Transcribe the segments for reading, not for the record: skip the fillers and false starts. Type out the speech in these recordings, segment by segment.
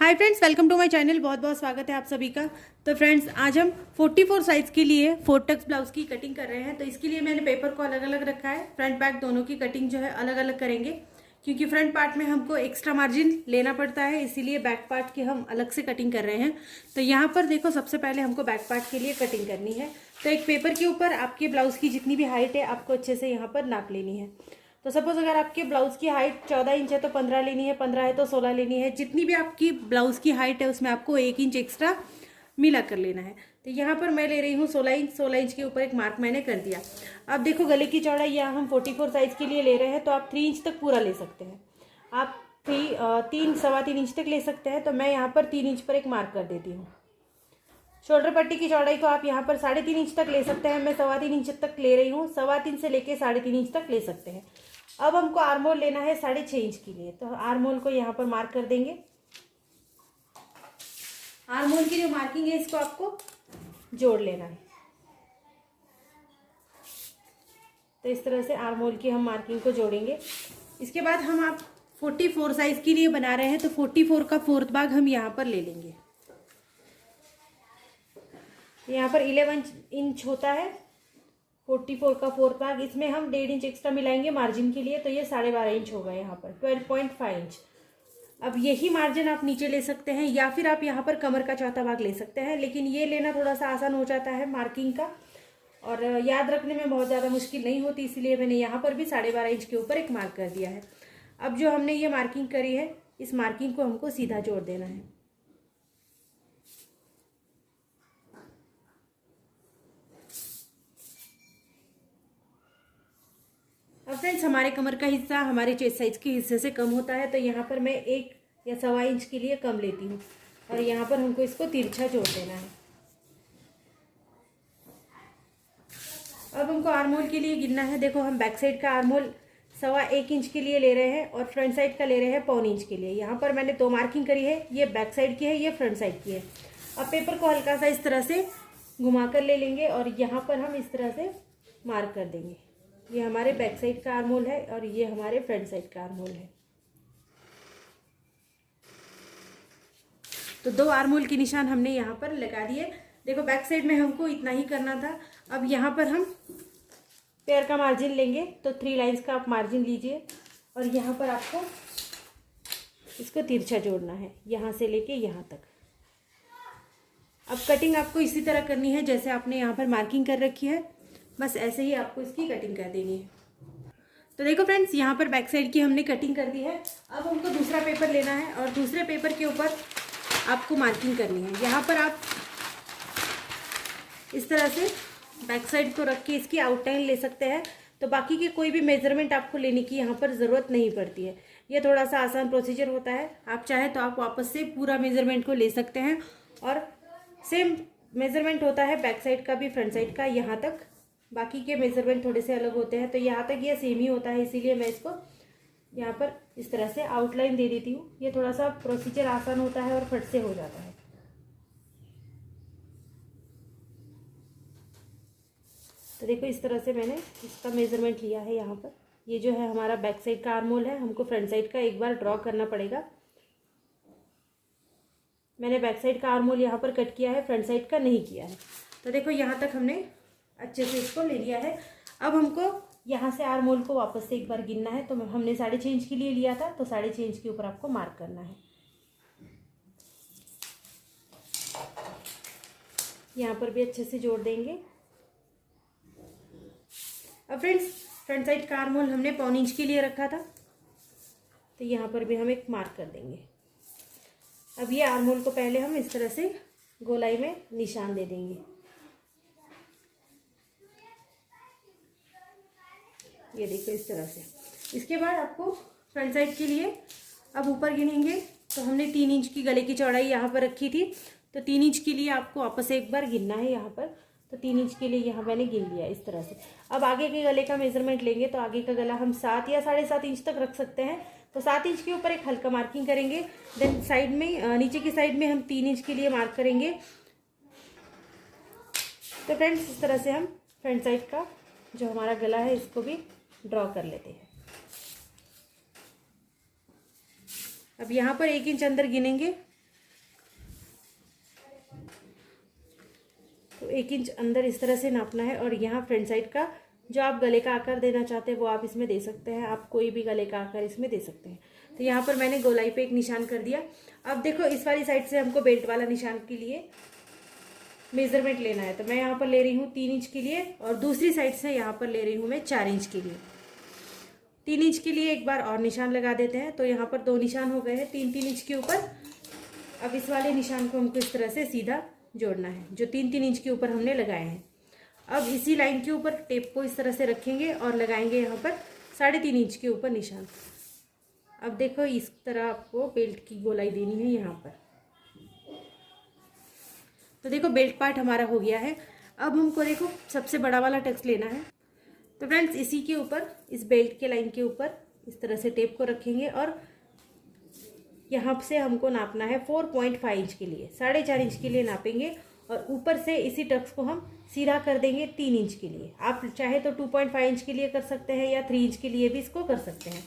Hi friends, welcome to my channel. बहुत बहुत स्वागत है आप सभी का। तो फ्रेंड्स, आज हम 44 साइज़ के लिए 4 टक्स ब्लाउज की कटिंग कर रहे हैं। तो इसके लिए मैंने पेपर को अलग अलग रखा है। फ्रंट बैक दोनों की कटिंग जो है अलग अलग करेंगे, क्योंकि फ्रंट पार्ट में हमको एक्स्ट्रा मार्जिन लेना पड़ता है, इसीलिए बैक पार्ट की हम अलग से कटिंग कर रहे हैं। तो यहाँ पर देखो, सबसे पहले हमको बैक पार्ट के लिए कटिंग करनी है। तो एक पेपर के ऊपर आपके ब्लाउज की जितनी भी हाइट है आपको अच्छे से यहाँ पर नाप लेनी है। तो सपोज अगर आपके ब्लाउज की हाइट 14 इंच है तो 15 लेनी है, 15 है तो 16 लेनी है। जितनी भी आपकी ब्लाउज की हाइट है उसमें आपको 1 इंच एक्स्ट्रा मिला कर लेना है। तो यहाँ पर मैं ले रही हूँ 16 इंच। 16 इंच के ऊपर एक मार्क मैंने कर दिया। अब देखो, गले की चौड़ाई यहाँ हम 44 साइज के लिए ले रहे हैं, तो आप 3 इंच तक पूरा ले सकते हैं। आप 3 सवा 3 इंच तक ले सकते हैं। तो मैं यहाँ पर 3 इंच पर एक मार्क कर देती हूँ। शोल्डर पट्टी की चौड़ाई को आप यहाँ पर 3.5 इंच तक ले सकते हैं। मैं 3.25 इंच तक ले रही हूँ। 3.25 से लेके 3.5 इंच तक ले सकते हैं। अब हमको आर्मोल लेना है 6.5 इंच के लिए, तो आर्मोल को यहाँ पर मार्क कर देंगे। आर्मोल की जो मार्किंग है इसको आपको जोड़ लेना है। तो इस तरह से आर्मोल की हम मार्किंग को जोड़ेंगे। इसके बाद हम आप 44 साइज के लिए बना रहे हैं, तो 44 का 4th भाग हम यहाँ पर ले लेंगे। यहाँ पर 11 इंच होता है 44 का 4th भाग। इसमें हम 1.5 इंच एक्स्ट्रा मिलाएंगे मार्जिन के लिए, तो ये 12.5 इंच होगा यहाँ पर 12.5 इंच। अब यही मार्जिन आप नीचे ले सकते हैं, या फिर आप यहाँ पर कमर का चौथा भाग ले सकते हैं, लेकिन ये लेना थोड़ा सा आसान हो जाता है मार्किंग का, और याद रखने में बहुत ज़्यादा मुश्किल नहीं होती, इसलिए मैंने यहाँ पर भी 12.5 इंच के ऊपर एक मार्क कर दिया है। अब जो हमने ये मार्किंग करी है, इस मार्किंग को हमको सीधा जोड़ देना है। अब फ्रेंड्स, हमारे कमर का हिस्सा हमारे चेस्ट साइज के हिस्से से कम होता है, तो यहाँ पर मैं 1 या 1.25 इंच के लिए कम लेती हूँ, और यहाँ पर हमको इसको तिरछा जोड़ देना है। अब हमको आर्मोल के लिए गिनना है। देखो, हम बैक साइड का आर्मोल 1.25 इंच के लिए ले रहे हैं, और फ्रंट साइड का ले रहे हैं 1.25 इंच के लिए। यहाँ पर मैंने 2 मार्किंग करी है, ये बैक साइड की है, ये फ्रंट साइड की है। अब पेपर को हल्का सा इस तरह से घुमा कर ले लेंगे, और यहाँ पर हम इस तरह से मार्क कर देंगे। ये हमारे बैक साइड का आर्मोल है, और ये हमारे फ्रंट साइड का आर्मोल है। तो 2 आर्मोल के निशान हमने यहाँ पर लगा दिए। देखो, बैक साइड में हमको इतना ही करना था। अब यहाँ पर हम पैर का मार्जिन लेंगे, तो 3 लाइंस का आप मार्जिन लीजिए, और यहाँ पर आपको इसको तिरछा जोड़ना है, यहाँ से लेके यहाँ तक। अब कटिंग आपको इसी तरह करनी है जैसे आपने यहाँ पर मार्किंग कर रखी है, बस ऐसे ही आपको इसकी कटिंग कर देनी है। तो देखो फ्रेंड्स, यहाँ पर बैक साइड की हमने कटिंग कर दी है। अब हमको दूसरा पेपर लेना है, और दूसरे पेपर के ऊपर आपको मार्किंग करनी है। यहाँ पर आप इस तरह से बैक साइड को रख के इसकी आउटलाइन ले सकते हैं। तो बाकी के कोई भी मेजरमेंट आपको लेने की यहाँ पर ज़रूरत नहीं पड़ती है। ये थोड़ा सा आसान प्रोसीजर होता है। आप चाहे तो आप वापस से पूरा मेजरमेंट को ले सकते हैं, और सेम मेजरमेंट होता है बैक साइड का भी, फ्रंट साइड का यहाँ तक। बाकी के मेजरमेंट थोड़े से अलग होते हैं, तो यहाँ तक ये सेम ही होता है, इसीलिए मैं इसको यहाँ पर इस तरह से आउटलाइन दे देती हूँ। ये थोड़ा सा प्रोसीजर आसान होता है और फट से हो जाता है। तो देखो, इस तरह से मैंने इसका मेजरमेंट लिया है। यहाँ पर ये जो है हमारा बैक साइड का आर्मोल है, हमको फ्रंट साइड का एक बार ड्रॉ करना पड़ेगा। मैंने बैक साइड का आर्मोल यहाँ पर कट किया है, फ्रंट साइड का नहीं किया है। तो देखो, यहाँ तक हमने अच्छे से इसको ले लिया है। अब हमको यहाँ से आर्मोल को वापस से एक बार गिनना है। तो हमने 6.5 इंच के लिए लिया था, तो 6.5 इंच के ऊपर आपको मार्क करना है। यहाँ पर भी अच्छे से जोड़ देंगे। अब फ्रेंड्स, फ्रंट साइड का आर्मोल हमने 1.25 इंच के लिए रखा था, तो यहाँ पर भी हम एक मार्क कर देंगे। अब ये आर्मोल को पहले हम इस तरह से गोलाई में निशान दे देंगे। ये देखो, इस तरह से। इसके बाद आपको फ्रंट साइड के लिए अब ऊपर गिनेंगे। तो हमने 3 इंच की गले की चौड़ाई यहाँ पर रखी थी, तो 3 इंच के लिए आपको वापस एक बार गिनना है यहाँ पर। तो 3 इंच के लिए यहाँ मैंने गिन लिया इस तरह से। अब आगे के गले का मेजरमेंट लेंगे, तो आगे का गला हम 7 या 7.5 इंच तक रख सकते हैं। तो 7 इंच के ऊपर एक हल्का मार्किंग करेंगे। देन साइड में, नीचे की साइड में हम 3 इंच के लिए मार्क करेंगे। तो फ्रेंड्स, इस तरह से हम फ्रंट साइड का जो हमारा गला है इसको भी ड्रॉ कर लेते हैं। अब यहाँ पर 1 इंच अंदर गिनेंगे, 1 इंच अंदर इस तरह से नापना है। और यहाँ फ्रंट साइड का जो आप गले का आकार देना चाहते हैं वो आप इसमें दे सकते हैं, आप कोई भी गले का आकार इसमें दे सकते हैं। तो यहाँ पर मैंने गोलाई पे एक निशान कर दिया। अब देखो इस वाली साइड से हमको बेल्ट वाला निशान के लिए मेजरमेंट लेना है। तो मैं यहाँ पर ले रही हूँ 3 इंच के लिए और दूसरी साइड से यहाँ पर ले रही हूँ मैं 4 इंच के लिए। 3 इंच के लिए एक बार और निशान लगा देते हैं। तो यहाँ पर 2 निशान हो गए हैं 3-3 इंच के ऊपर। अब इस वाले निशान को हमको इस तरह से सीधा जोड़ना है जो 3-3 इंच के ऊपर हमने लगाए हैं। अब इसी लाइन के ऊपर टेप को इस तरह से रखेंगे और लगाएंगे यहाँ पर 3.5 इंच के ऊपर निशान। अब देखो इस तरह आपको बेल्ट की गोलाई देनी है यहाँ पर। तो देखो बेल्ट पार्ट हमारा हो गया है। अब हमको देखो सबसे बड़ा वाला टक्स लेना है। तो फ्रेंड्स इसी के ऊपर इस बेल्ट के लाइन के ऊपर इस तरह से टेप को रखेंगे और यहाँ से हमको नापना है 4.5 इंच के लिए, 4.5 इंच के लिए नापेंगे और ऊपर से इसी टक्स को हम सीधा कर देंगे 3 इंच के लिए। आप चाहे तो 2.5 इंच के लिए कर सकते हैं या 3 इंच के लिए भी इसको कर सकते हैं।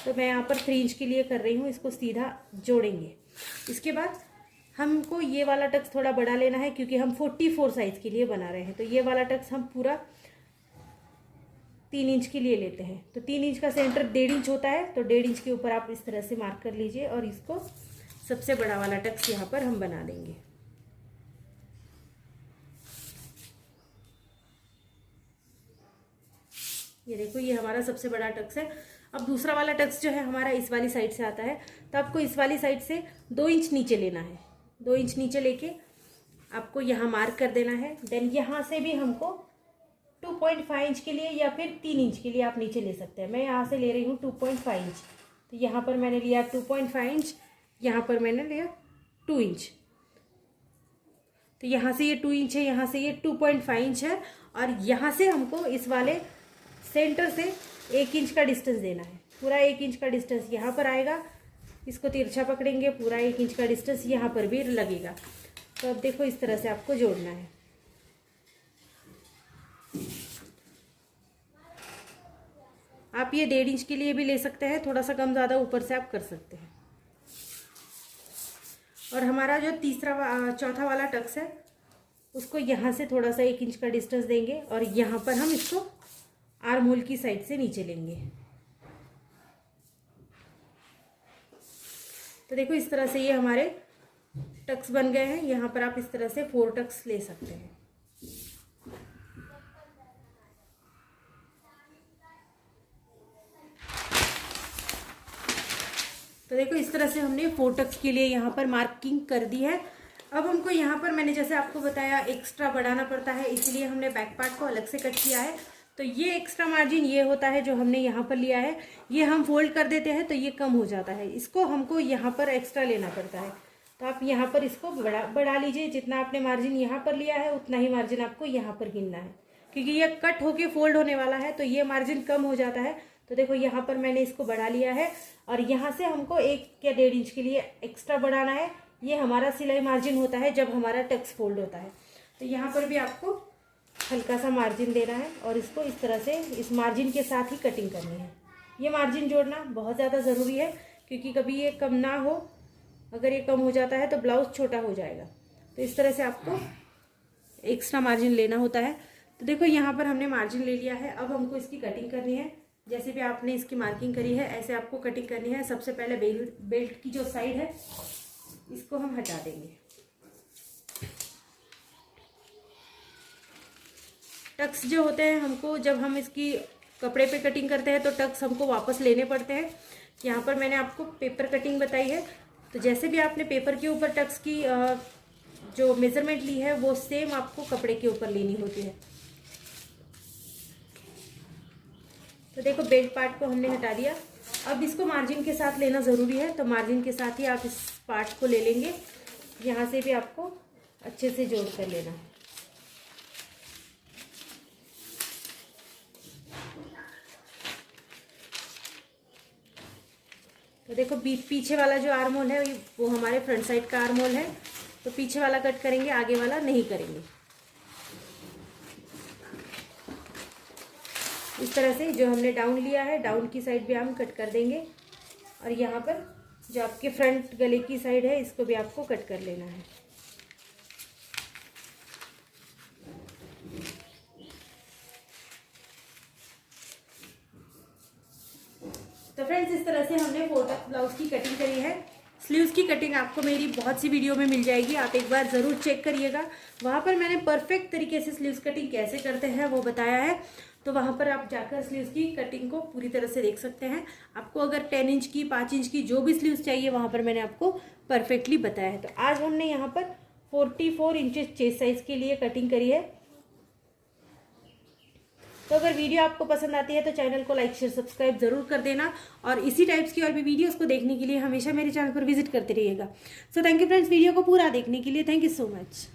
तो मैं यहाँ पर 3 इंच के लिए कर रही हूँ, इसको सीधा जोड़ेंगे। इसके बाद हमको ये वाला टक्स थोड़ा बड़ा लेना है क्योंकि हम 44 साइज के लिए बना रहे हैं। तो ये वाला टक्स हम पूरा 3 इंच के लिए लेते हैं। तो 3 इंच का सेंटर 1.5 इंच होता है। तो 1.5 इंच के ऊपर आप इस तरह से मार्क कर लीजिए और इसको सबसे बड़ा वाला टक्स यहाँ पर हम बना देंगे। ये देखो ये हमारा सबसे बड़ा टक्स है। अब दूसरा वाला टक्स जो है हमारा इस वाली साइड से आता है। तो आपको इस वाली साइड से 2 इंच नीचे लेना है। 2 इंच नीचे लेके आपको यहाँ मार्क कर देना है। देन यहाँ से भी हमको 2.5 इंच के लिए या फिर 3 इंच के लिए आप नीचे ले सकते हैं। मैं यहाँ से ले रही हूँ 2.5 इंच। तो यहाँ पर मैंने लिया 2.5 इंच, यहाँ पर मैंने लिया 2 इंच। तो यहाँ से ये 2 इंच है, यहाँ से ये 2.5 इंच है और यहाँ से हमको इस वाले सेंटर से 1 इंच का डिस्टेंस देना है। पूरा 1 इंच का डिस्टेंस यहाँ पर आएगा। इसको तिरछा पकड़ेंगे, पूरा 1 इंच का डिस्टेंस यहाँ पर भी लगेगा। तो अब देखो इस तरह से आपको जोड़ना है। आप ये 1.5 इंच के लिए भी ले सकते हैं, थोड़ा सा कम ज़्यादा ऊपर से आप कर सकते हैं। और हमारा जो चौथा वाला टक्स है उसको यहाँ से थोड़ा सा 1 इंच का डिस्टेंस देंगे और यहाँ पर हम इसको आर्म होल की साइड से नीचे लेंगे। तो देखो इस तरह से ये हमारे टक्स बन गए हैं। यहाँ पर आप इस तरह से 4 टक्स ले सकते हैं। तो देखो इस तरह से हमने 4 टक्स के लिए यहाँ पर मार्किंग कर दी है। अब हमको यहाँ पर मैंने जैसे आपको बताया एक्स्ट्रा बढ़ाना पड़ता है, इसलिए हमने बैक पार्ट को अलग से कट किया है। तो ये एक्स्ट्रा मार्जिन ये होता है जो हमने यहाँ पर लिया है, ये हम फोल्ड कर देते हैं तो ये कम हो जाता है। इसको हमको यहाँ पर एक्स्ट्रा लेना पड़ता है। तो आप यहाँ पर इसको बढ़ा लीजिए। जितना आपने मार्जिन यहाँ पर लिया है उतना ही मार्जिन आपको यहाँ पर गिनना है, क्योंकि ये कट होके फोल्ड होने वाला है तो ये मार्जिन कम हो जाता है। तो देखो यहाँ पर मैंने इसको बढ़ा लिया है और यहाँ से हमको 1 या 1.5 इंच के लिए एक्स्ट्रा बढ़ाना है। ये हमारा सिलाई मार्जिन होता है जब हमारा टक्स फोल्ड होता है। तो यहाँ पर भी आपको हल्का सा मार्जिन देना है और इसको इस तरह से इस मार्जिन के साथ ही कटिंग करनी है। ये मार्जिन जोड़ना बहुत ज़्यादा ज़रूरी है क्योंकि कभी ये कम ना हो। अगर ये कम हो जाता है तो ब्लाउज छोटा हो जाएगा। तो इस तरह से आपको एक्स्ट्रा मार्जिन लेना होता है। तो देखो यहाँ पर हमने मार्जिन ले लिया है। अब हमको इसकी कटिंग करनी है। जैसे भी आपने इसकी मार्किंग करी है ऐसे आपको कटिंग करनी है। सबसे पहले बेल्ट की जो साइड है इसको हम हटा देंगे। टक्स जो होते हैं हमको जब हम इसकी कपड़े पे कटिंग करते हैं तो टक्स हमको वापस लेने पड़ते हैं। यहाँ पर मैंने आपको पेपर कटिंग बताई है। तो जैसे भी आपने पेपर के ऊपर टक्स की जो मेजरमेंट ली है वो सेम आपको कपड़े के ऊपर लेनी होती है। तो देखो बेल्ट पार्ट को हमने हटा दिया। अब इसको मार्जिन के साथ लेना ज़रूरी है। तो मार्जिन के साथ ही आप इस पार्ट को ले लेंगे। यहाँ से भी आपको अच्छे से जोड़ कर लेना है। तो देखो पीछे वाला जो आर्म होल है वो हमारे फ्रंट साइड का आर्म होल है। तो पीछे वाला कट करेंगे, आगे वाला नहीं करेंगे। इस तरह से जो हमने डाउन लिया है डाउन की साइड भी हम कट कर देंगे और यहाँ पर जो आपके फ्रंट गले की साइड है इसको भी आपको कट कर लेना है। तो फ्रेंड्स इस तरह से हमने 4 टक्स ब्लाउज की कटिंग करी है। स्लीव्स की कटिंग आपको मेरी बहुत सी वीडियो में मिल जाएगी, आप एक बार ज़रूर चेक करिएगा। वहाँ पर मैंने परफेक्ट तरीके से स्लीव्स कटिंग कैसे करते हैं वो बताया है, तो वहाँ पर आप जाकर स्लीव्स की कटिंग को पूरी तरह से देख सकते हैं। आपको अगर 10 इंच की, 5 इंच की जो भी स्लीव्स चाहिए वहाँ पर मैंने आपको परफेक्टली बताया है। तो आज हमने यहाँ पर 44 इंचेस चेस्ट साइज के लिए कटिंग करी है। तो अगर वीडियो आपको पसंद आती है तो चैनल को लाइक शेयर सब्सक्राइब जरूर कर देना, और इसी टाइप्स की और भी वीडियोस को देखने के लिए हमेशा मेरे चैनल पर विजिट करते रहिएगा। So thank you friends video को पूरा देखने के लिए। Thank you so much.